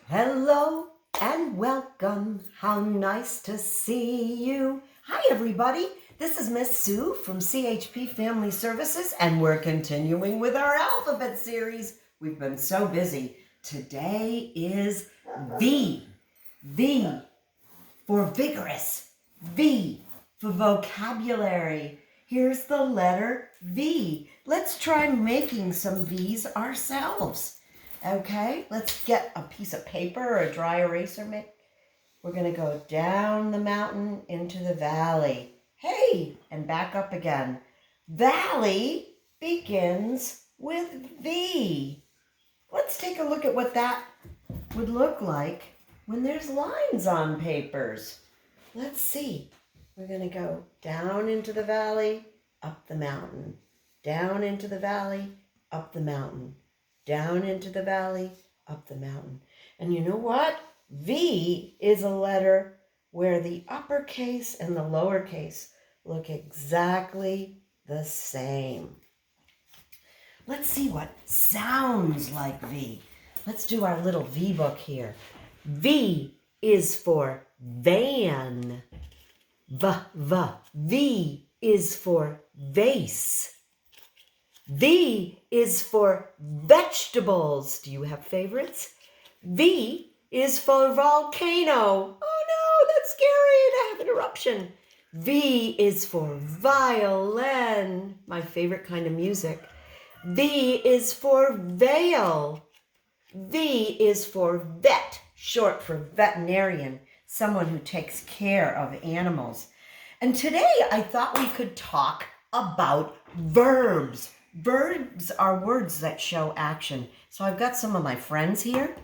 Hello and welcome. How nice to see you. Hi, everybody. This is Miss Sue from CHP Family Services, and we're continuing with our alphabet series. We've been so busy. Today is V. V for vigorous. V for vocabulary. Here's the letter V. Let's try making some V's ourselves. Okay, let's get a piece of paper or a dry eraser. We're going to go down the mountain into the valley. Hey, and back up again. Valley begins with V. Let's take a look at what that would look like when there's lines on papers. Let's see. We're going to go down into the valley, up the mountain. Down into the valley, up the mountain. Down into the valley, up the mountain. And you know what? V is a letter where the uppercase and the lowercase look exactly the same. Let's see what sounds like V. Let's do our little V book here. V is for van. V is for vase. V is for vegetables. Do you have favorites? V is for volcano. Oh no, that's scary to have an eruption. V is for violin, my favorite kind of music. V is for veil. V is for vet, short for veterinarian, someone who takes care of animals. And today I thought we could talk about verbs. Verbs are words that show action. So I've got some of my friends here.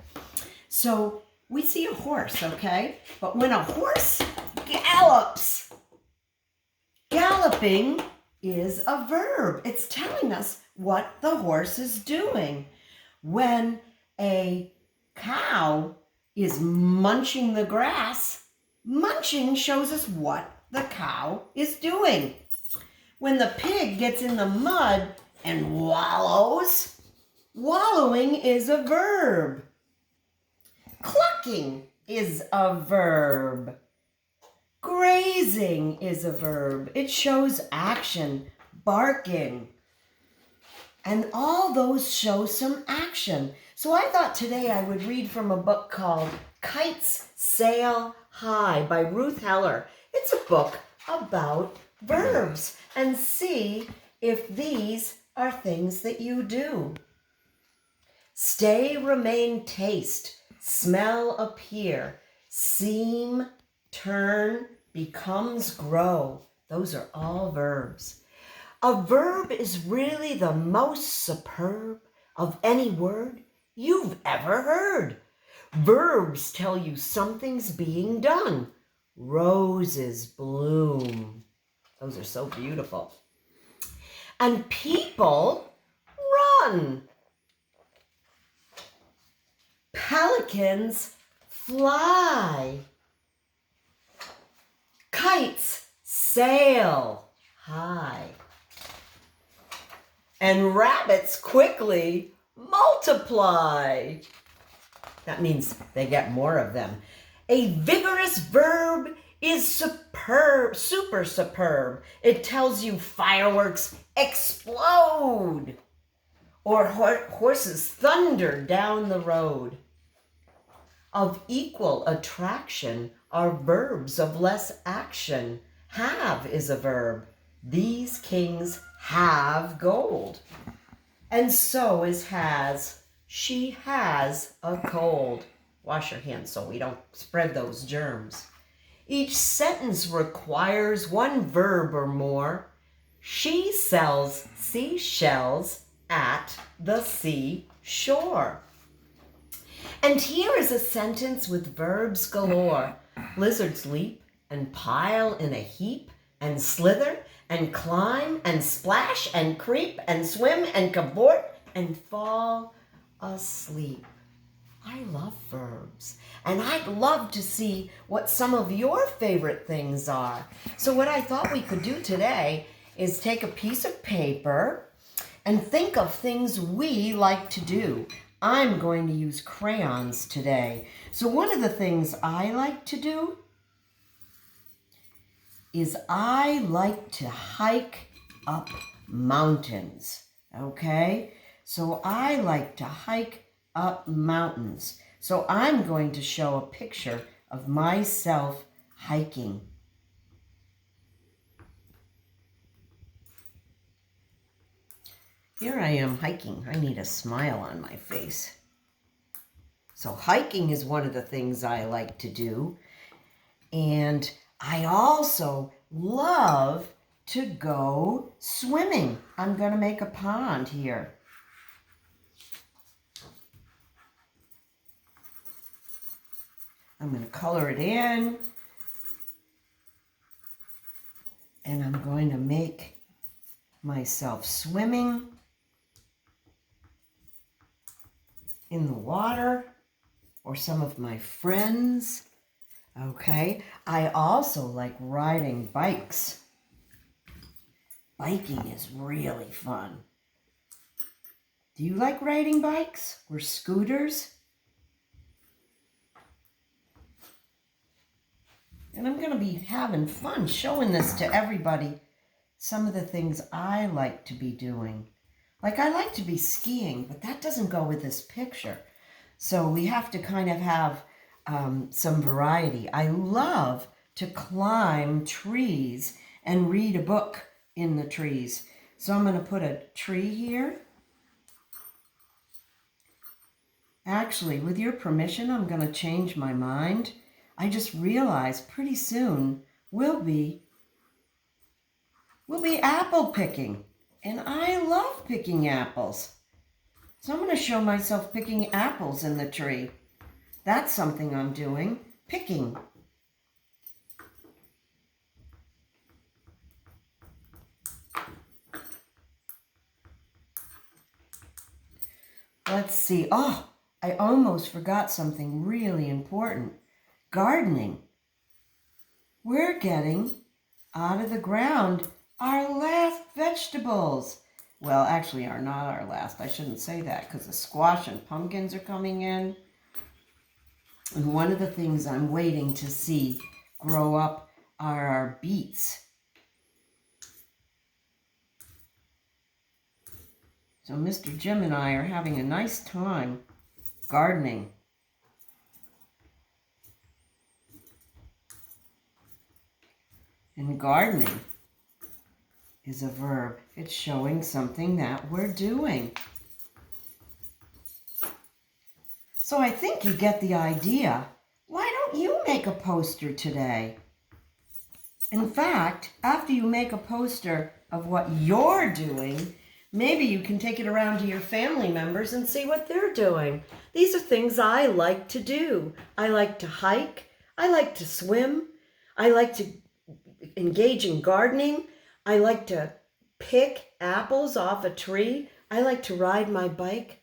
So we see a horse, okay? But when a horse gallops, galloping is a verb. It's telling us what the horse is doing. When a cow is munching the grass, munching shows us what the cow is doing. When the pig gets in the mud and wallows, wallowing is a verb. Clucking is a verb. Grazing is a verb. It shows action. Barking. And all those show some action. So I thought today I would read from a book called Kites Sail High by Ruth Heller. It's a book about verbs, and see if these are things that you do. Stay, remain, taste, smell, appear, seem, turn, becomes, grow. Those are all verbs. A verb is really the most superb of any word you've ever heard. Verbs tell you something's being done. Roses bloom. Those are so beautiful. And people run. Pelicans fly. Kites sail high. And rabbits quickly multiply. That means they get more of them. A vigorous verb is superb, super superb. It tells you fireworks explode or horses thunder down the road. Of equal attraction are verbs of less action. Have is a verb. These kings have gold. And so is has. She has a cold. Wash your hands so we don't spread those germs. Each sentence requires one verb or more. She sells seashells at the seashore. And here is a sentence with verbs galore. Lizards leap and pile in a heap and slither and climb and splash and creep and swim and cavort and fall asleep. I love verbs, and I'd love to see what some of your favorite things are. So what I thought we could do today is take a piece of paper and think of things we like to do. I'm going to use crayons today. So one of the things I like to do is I like to hike up mountains, okay? So I like to hike up mountains. So I'm going to show a picture of myself hiking. Here I am hiking. I need a smile on my face. So hiking is one of the things I like to do. And I also love to go swimming. I'm going to make a pond here. I'm going to color it in. And I'm going to make myself swimming in the water, or some of my friends. Okay, I also like riding bikes. Biking is really fun. Do you like riding bikes or scooters? And I'm going to be having fun showing this to everybody, some of the things I like to be doing. Like I like to be skiing, but that doesn't go with this picture. So we have to kind of have some variety. I love to climb trees and read a book in the trees. So I'm going to put a tree here. Actually, with your permission, I'm going to change my mind. I just realized pretty soon we'll be apple picking. And I love picking apples. So I'm going to show myself picking apples in the tree. That's something I'm doing, picking. Let's see. Oh, I almost forgot something really important. Gardening. We're getting out of the ground our last vegetables. Well, actually, are not our last. I shouldn't say that because the squash and pumpkins are coming in. And one of the things I'm waiting to see grow up are our beets. So Mr. Jim and I are having a nice time gardening. And gardening is a verb. It's showing something that we're doing. So I think you get the idea. Why don't you make a poster today? In fact, after you make a poster of what you're doing, maybe you can take it around to your family members and see what they're doing. These are things I like to do. I like to hike. I like to swim. I like to engage in gardening. I like to pick apples off a tree. I like to ride my bike.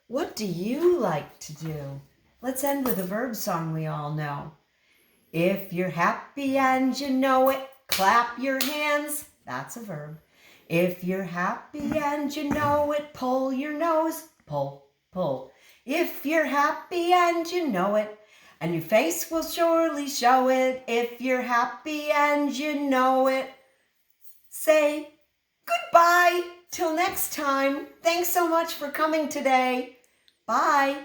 What do you like to do? Let's end with a verb song we all know. If you're happy and you know it, clap your hands. That's a verb. If you're happy and you know it, pull your nose. Pull, pull. If you're happy and you know it, and your face will surely show it. If you're happy and you know it, say goodbye till next time. Thanks so much for coming today. Bye.